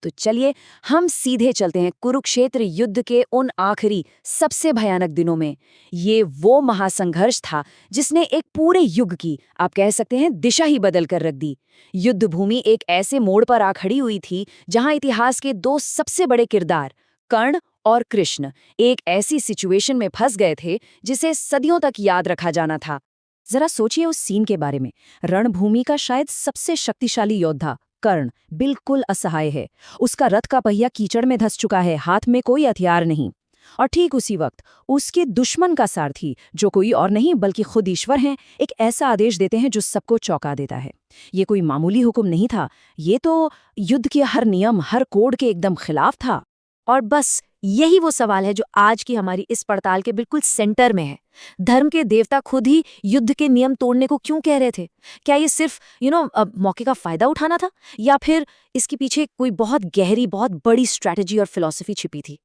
तो चलिए हम सीधे चलते हैं कुरुक्षेत्र युद्ध के उन आखिरी सबसे भयानक दिनों में। ये वो महासंघर्ष था जिसने एक पूरे युग की, आप कह सकते हैं, दिशा ही बदल कर रख दी। युद्ध भूमि एक ऐसे मोड़ पर आ खड़ी हुई थी जहां इतिहास के दो सबसे बड़े किरदार, कर्ण और कृष्ण, एक ऐसी सिचुएशन में फंस गए थे जिसे सदियों तक याद रखा जाना था। जरा सोचिए उस सीन के बारे में। रणभूमि का शायद सबसे शक्तिशाली योद्धा कर्ण बिल्कुल असहाय है। उसका रथ का पहिया कीचड़ में धंस चुका है, हाथ में कोई हथियार नहीं। और ठीक उसी वक्त उसके दुश्मन का सारथी, जो कोई और नहीं बल्कि खुद ईश्वर हैं, एक ऐसा आदेश देते हैं जो सबको चौंका देता है। ये कोई मामूली हुक्म नहीं था, ये तो युद्ध के हर नियम, हर कोड के एकदम खिलाफ था। और बस यही वो सवाल है जो आज की हमारी इस पड़ताल के बिल्कुल सेंटर में है। धर्म के देवता खुद ही युद्ध के नियम तोड़ने को क्यों कह रहे थे? क्या ये सिर्फ मौके का फायदा उठाना था, या फिर इसके पीछे कोई बहुत गहरी, बहुत बड़ी स्ट्रैटेजी और फिलॉसफी छिपी थी?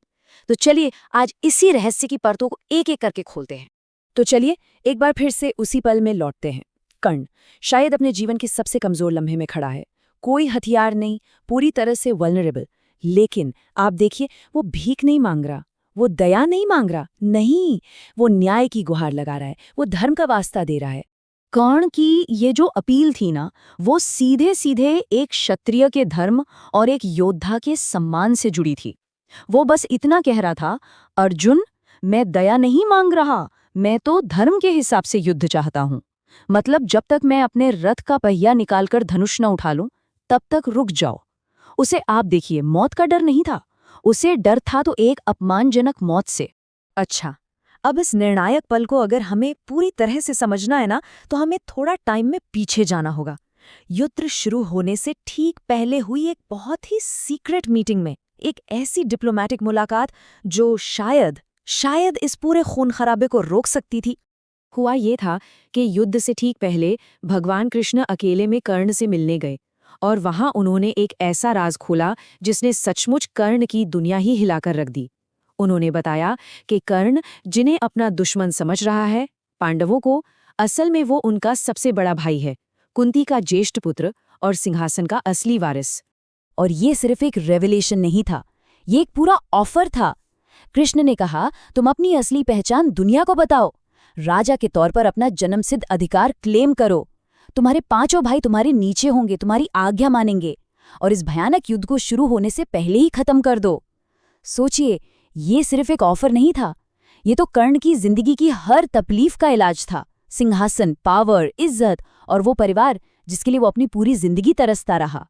तो चलिए आज इसी रहस्य की परतों को एक एक करके खोलते हैं। तो चलिए एक बार फिर से उसी पल में लौटते हैं। कर्ण शायद अपने जीवन के सबसे कमजोर लम्हे में खड़ा है। कोई हथियार नहीं, पूरी तरह से वल्नरेबल। लेकिन आप देखिए, वो भीख नहीं मांग रहा, वो दया नहीं मांग रहा, नहीं, वो न्याय की गुहार लगा रहा है, वो धर्म का वास्ता दे रहा है। कर्ण की ये जो अपील थी ना, वो सीधे सीधे एक क्षत्रिय के धर्म और एक योद्धा के सम्मान से जुड़ी थी। वो बस इतना कह रहा था, अर्जुन, मैं दया नहीं मांग रहा, मैं तो धर्म के हिसाब से युद्ध चाहता हूं। मतलब जब तक मैं अपने रथ का पहिया निकालकर धनुष न उठा लूं, तब तक रुक जाओ। उसे आप देखिए, मौत का डर नहीं था, उसे डर था तो एक अपमानजनक मौत से। अच्छा, अब इस निर्णायक पल को अगर हमें पूरी तरह से समझना है ना, तो हमें थोड़ा टाइम में पीछे जाना होगा। युद्ध शुरू होने से ठीक पहले हुई एक बहुत ही सीक्रेट मीटिंग में, एक ऐसी डिप्लोमैटिक मुलाकात जो शायद इस पूरे खून खराबे को रोक सकती थी। हुआ ये था कि युद्ध से ठीक पहले भगवान कृष्ण अकेले में कर्ण से मिलने गए, और वहां उन्होंने एक ऐसा राज खोला जिसने सचमुच कर्ण की दुनिया ही हिलाकर रख दी। उन्होंने बताया कि कर्ण, जिन्हें अपना दुश्मन समझ रहा है, पांडवों को, असल में वो उनका सबसे बड़ा भाई है, कुंती का ज्येष्ठ पुत्र और सिंहासन का असली वारिस। और ये सिर्फ एक रेवलेशन नहीं था, ये एक पूरा ऑफर था। कृष्ण ने कहा, तुम अपनी असली पहचान दुनिया को बताओ, राजा के तौर पर अपना जन्मसिद्ध अधिकार क्लेम करो, तुम्हारे पांचों भाई तुम्हारे नीचे होंगे, तुम्हारी आज्ञा मानेंगे, और इस भयानक युद्ध को शुरू होने से पहले ही खत्म कर दो। सोचिए, ये सिर्फ एक ऑफर नहीं था, ये तो कर्ण की जिंदगी की हर तकलीफ का इलाज था। सिंहासन, पावर, इज्जत और वो परिवार जिसके लिए वो अपनी पूरी जिंदगी तरसता रहा।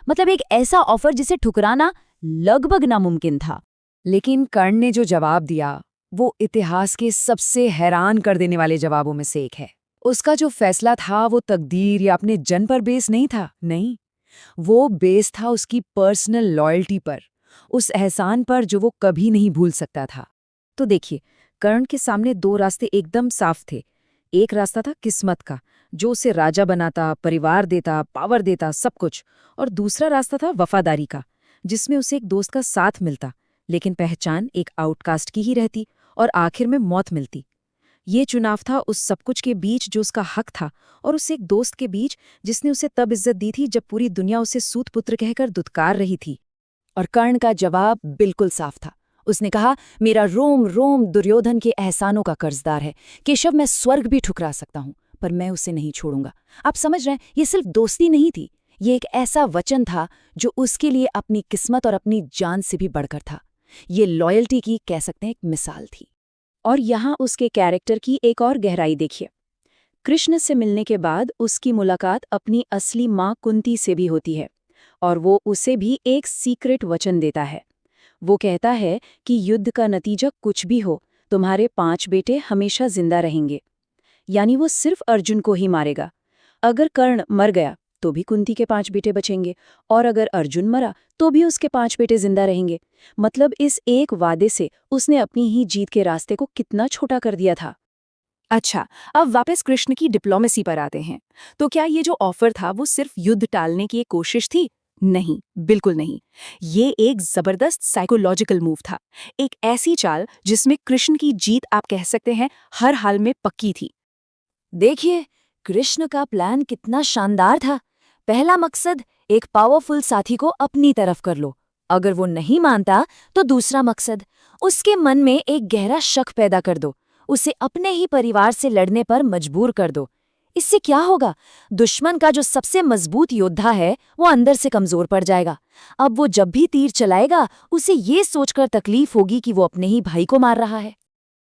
मतलब एक ऐसा ऑफर जिसे ठुकराना लगभग नामुमकिन था। लेकिन कर्ण ने जो जवाब दिया, वो इतिहास के सबसे हैरान कर देने वाले जवाबों में से एक है। उसका जो फैसला था वो तकदीर या अपने जन पर बेस नहीं था, नहीं, वो बेस था उसकी पर्सनल लॉयल्टी पर, उस एहसान पर जो वो कभी नहीं भूल सकता था। तो देखिए, कर्ण के सामने दो रास्ते एकदम साफ थे। एक रास्ता था किस्मत का, जो उसे राजा बनाता, परिवार देता, पावर देता, सब कुछ। और दूसरा रास्ता था वफादारी का, जिसमें उसे एक दोस्त का साथ मिलता, लेकिन पहचान एक आउटकास्ट की ही रहती और आखिर में मौत मिलती। ये चुनाव था उस सब कुछ के बीच जो उसका हक था, और उस एक दोस्त के बीच जिसने उसे तब इज्जत दी थी जब पूरी दुनिया उसे सूत पुत्र कहकर दुत्कार रही थी। और कर्ण का जवाब बिल्कुल साफ था। उसने कहा, मेरा रोम रोम दुर्योधन के एहसानों का कर्जदार है। केशव, मैं स्वर्ग भी ठुकरा सकता हूं, पर मैं उसे नहीं छोड़ूंगा। आप समझ रहे हैं, ये सिर्फ दोस्ती नहीं थी, ये एक ऐसा वचन था जो उसके लिए अपनी किस्मत और अपनी जान से भी बढ़कर था। ये लॉयल्टी की, कह सकते हैं, एक मिसाल थी। और यहाँ उसके कैरेक्टर की एक और गहराई देखिए। कृष्ण से मिलने के बाद उसकी मुलाकात अपनी असली माँ कुंती से भी होती है, और वो उसे भी एक सीक्रेट वचन देता है। वो कहता है कि युद्ध का नतीजा कुछ भी हो, तुम्हारे 5 बेटे हमेशा जिंदा रहेंगे। यानी वो सिर्फ अर्जुन को ही मारेगा। अगर कर्ण मर गया तो भी कुंती के 5 बेटे बचेंगे, और अगर अर्जुन मरा तो भी उसके 5 बेटे जिंदा रहेंगे। मतलब इस एक वादे से उसने अपनी ही जीत के रास्ते को कितना छोटा कर दिया था। अच्छा, अब वापस कृष्ण की डिप्लोमेसी पर आते हैं। तो क्या ये जो ऑफर था वो सिर्फ युद्ध टालने की एक कोशिश थी? नहीं, बिल्कुल नहीं। ये एक जबरदस्त साइकोलॉजिकल मूव था, एक ऐसी चाल जिसमें कृष्ण की जीत, आप कह सकते हैं, हर हाल में पक्की थी। देखिए, कृष्ण का प्लान कितना शानदार था। पहला मकसद, एक पावरफुल साथी को अपनी तरफ कर लो, अगर वो नहीं मानता तो दूसरा मकसद। उसके मन में एक गहरा शक पैदा कर दो, उसे अपने ही परिवार से लड़ने पर मजबूर कर दो। इससे क्या होगा? दुश्मन का जो सबसे मजबूत योद्धा है वो अंदर से कमजोर पड़ जाएगा। अब वो जब भी तीर चलाएगा उसे ये सोचकर तकलीफ होगी कि वो अपने ही भाई को मार रहा है।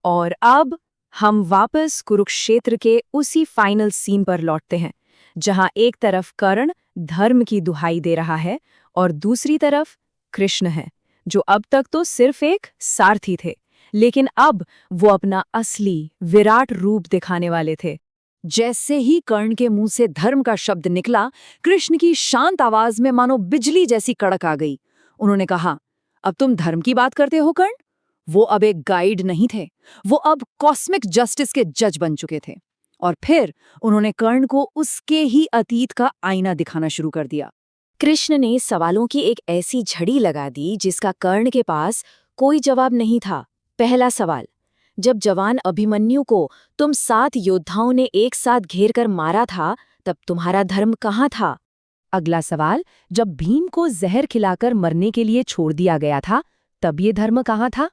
और अब हम वापस कुरुक्षेत्र के उसी फाइनल सीन पर लौटते हैं, जहां एक तरफ कर्ण धर्म की दुहाई दे रहा है और दूसरी तरफ कृष्ण है, जो अब तक तो सिर्फ एक सारथी थे, लेकिन अब वो अपना असली विराट रूप दिखाने वाले थे। जैसे ही कर्ण के मुंह से धर्म का शब्द निकला, कृष्ण की शांत आवाज में मानो बिजली जैसी कड़क आ गई। उन्होंने कहा, अब तुम धर्म की बात करते हो कर्ण? वो अब एक गाइड नहीं थे, वो अब कॉस्मिक जस्टिस के जज बन चुके थे। और फिर उन्होंने कर्ण को उसके ही अतीत का आईना दिखाना शुरू कर दिया। कृष्ण ने सवालों की एक ऐसी झड़ी लगा दी जिसका कर्ण के पास कोई जवाब नहीं था। पहला सवाल, जब जवान अभिमन्यु को तुम 7 योद्धाओं ने एक साथ घेर कर मारा था, तब तुम्हारा धर्म कहाँ था? अगला सवाल, जब भीम को जहर खिलाकर मरने के लिए छोड़ दिया गया था, तब ये धर्म कहाँ था?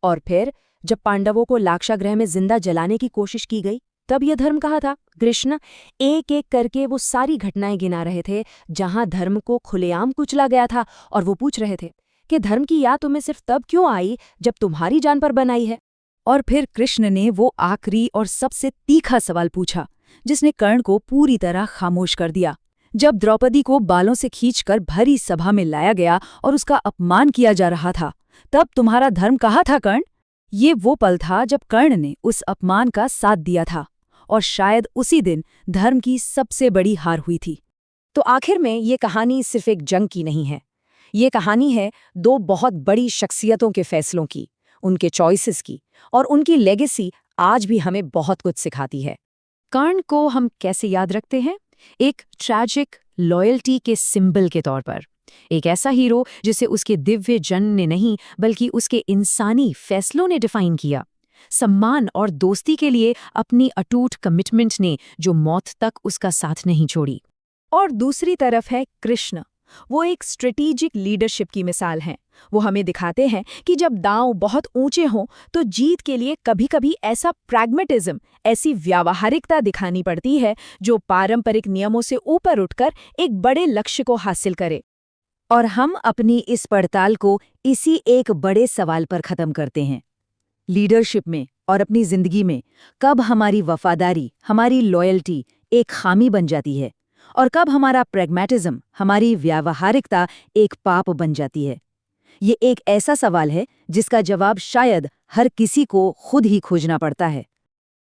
और फिर जब पांडवों को लाक्षागृह में जिंदा जलाने की कोशिश की गई, तब यह धर्म कहाँ था? कृष्ण एक एक करके वो सारी घटनाएं गिना रहे थे जहां धर्म को खुलेआम कुचला गया था, और वो पूछ रहे थे कि धर्म की याद तुम्हें सिर्फ तब क्यों आई जब तुम्हारी जान पर बनाई है। और फिर कृष्ण ने वो आखिरी और सबसे तीखा सवाल पूछा जिसने कर्ण को पूरी तरह खामोश कर दिया। जब द्रौपदी को बालों से खींचकर भरी सभा में लाया गया और उसका अपमान किया जा रहा था, तब तुम्हारा धर्म कहाँ था कर्ण? ये वो पल था जब कर्ण ने उस अपमान का साथ दिया था, और शायद उसी दिन धर्म की सबसे बड़ी हार हुई थी। तो आखिर में ये कहानी सिर्फ एक जंग की नहीं है, ये कहानी है 2 बहुत बड़ी शख्सियतों के फैसलों की, उनके चॉइसेस की, और उनकी लेगेसी आज भी हमें बहुत कुछ सिखाती है। कर्ण को हम कैसे याद रखते हैं? एक ट्रैजिक लॉयल्टी के सिंबल के तौर पर, एक ऐसा हीरो जिसे उसके दिव्य जन ने नहीं बल्कि उसके इंसानी फैसलों ने डिफाइन किया। सम्मान और दोस्ती के लिए अपनी अटूट कमिटमेंट ने जो मौत तक उसका साथ नहीं छोड़ी। और दूसरी तरफ है कृष्ण, वो एक स्ट्रेटेजिक लीडरशिप की मिसाल हैं। वो हमें दिखाते हैं कि जब दांव बहुत ऊंचे हों तो जीत के लिए कभी-कभी ऐसा प्रैग्मेटिज्म, ऐसी व्यावहारिकता दिखानी पड़ती है जो पारंपरिक नियमों से ऊपर उठकर एक बड़े लक्ष्य को हासिल करे। और हम अपनी इस पड़ताल को इसी एक बड़े सवाल पर खत्म करते हैं, लीडरशिप में और अपनी जिंदगी में कब हमारी वफादारी, हमारी लॉयल्टी एक खामी बन जाती है, और कब हमारा प्रैग्मेटिज्म, हमारी व्यावहारिकता एक पाप बन जाती है। ये एक ऐसा सवाल है जिसका जवाब शायद हर किसी को खुद ही खोजना पड़ता है।